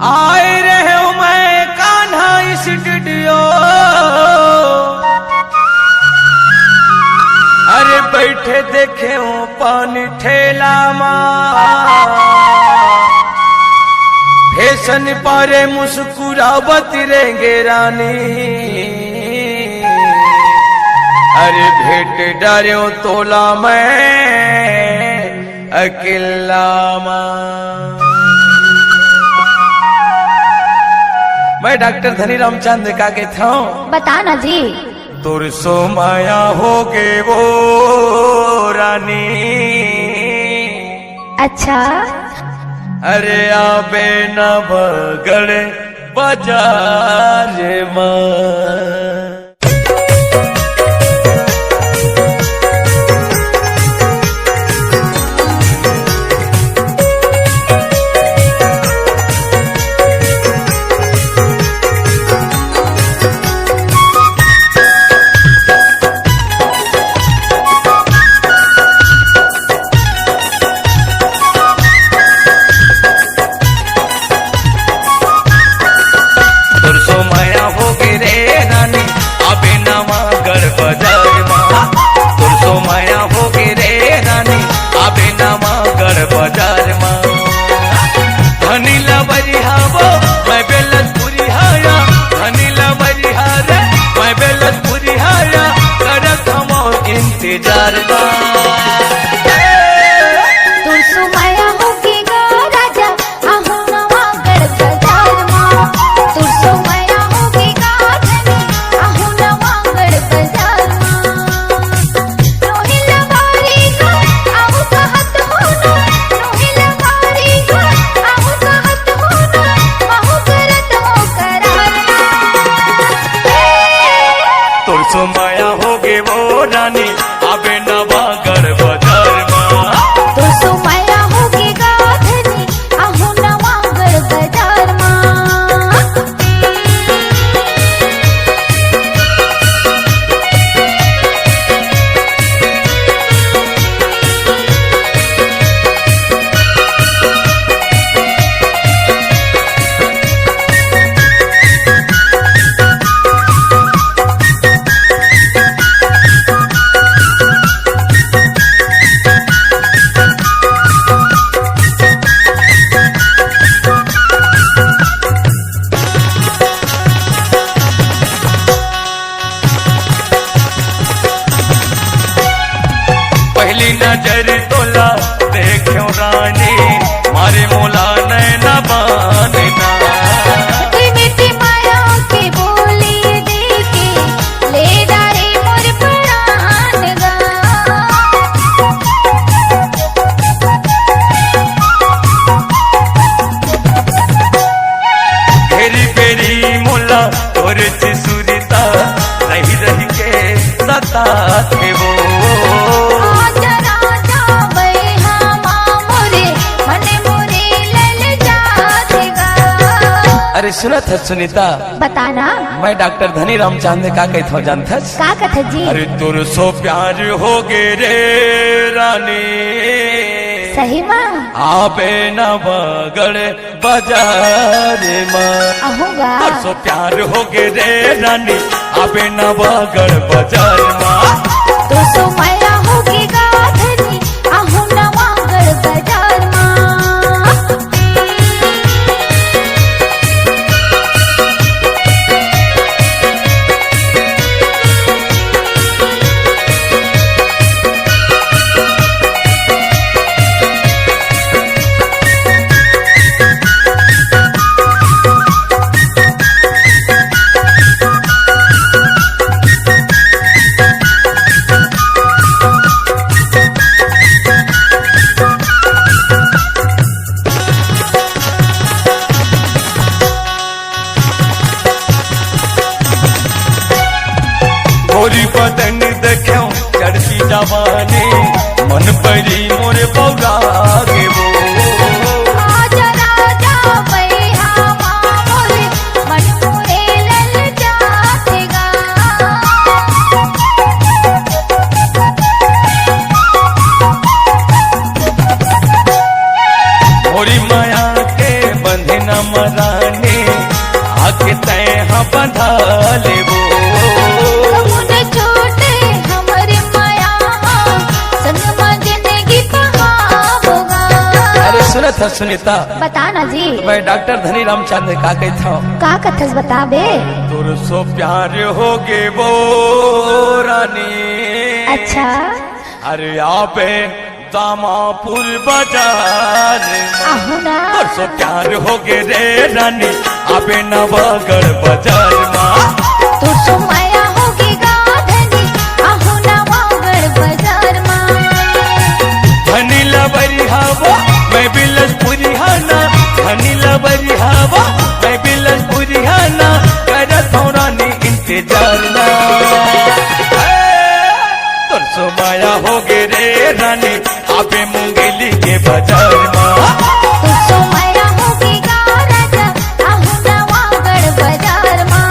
आए रहे हूं मैं कान्हा स्टूडियो। अरे बैठे देखे हूं पानी ठेला फैशन पारे मुस्कुरावत रहेंगे रानी। अरे भेंट डारियों तोला मैं अकेला मैं डॉक्टर धनी रामचंद का कहता हूँ। बताना जी। तुर सो माया हो गे वो रानी। अच्छा। अरे आबे न बगड़ बाजार मां। माया हो गे वो रानी आबे नवा गढ़ बाजार मां। तो सो माया हो गे गाधनी आहू नवा गढ़ बाजार मां। नजर तोला देखो रानी मारे मोला नैना बानना। मीठी माया की बोली देके ले डारे मोर प्राण गा। फेरी फेरी मोला और सुरीता रही रही के सता थे वो। अरे सुना था सुनीता। बताना। मैं डॉक्टर धनी रामचंद का कहता हूँ जानता का कथा जी। अरे तुर सो प्यार हो गे रे रानी। सही माँ आबे न बगड़ बाजार मां। आहूंगा तुर सो प्यार हो गे रे रानी आबे न बगड़ बाजार मां। तो सो माया हो गे गाधनी आहू नवा गढ़ बाजार मां। हमराने आके तय हम बंधा लेबो कबून छोटे हमरे माया संगमा जिंदगी बहावोगा। अरे सुनत है सुनीता, बता ना जी। मैं डॉक्टर धनी रामचंद्र का कहता हूँ का कथस बताबे। तुर सो प्यार हो गे वो रानी। अच्छा अरे आपे दामापुर बाजार आहू ना तुर सो प्यार हो गे रे रानी आपे नवागढ़ बाजार माँ। तू सुमाया होगी गाधनी आहू ना वागड़ बाजार माँ। धनी लबरी हवा मैं बिलसपुरी हाना, धनी लबरी हवा मैं बिलसपुरी हाना करत हूँ रानी इंतजार ना। तुर सो माया हो गे रे रानी आपे मुंगेली के बाजार माँ। तू सुमाया होगी गाराजा आहू ना वागड़ बाजार माँ।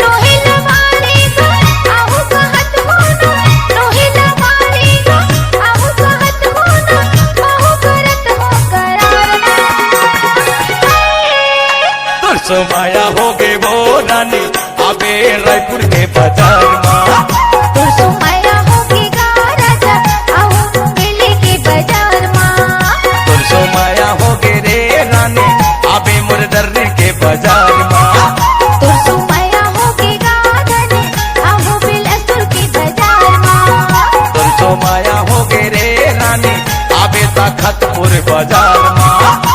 रोहिल वाली का आहू कहत होना, रोहिल वाली का आहू कहत होना, आहू करत हो करार ना। तुर सो माया हो गे वो रानी आपे रायपुर के बाजार माँ। तू सुमाया होगी गाराजा आहू मुंगेली के बाजार माँ। तुर सो माया हो गे रे रानी आपे मुरदर्री के बाजार माँ। तू सुमाया होगी गाधनी आहू बिलासपुर के बाजार माँ। तुर सो माया हो गे रे रानी आपे ताखतपुर बाजार माँ।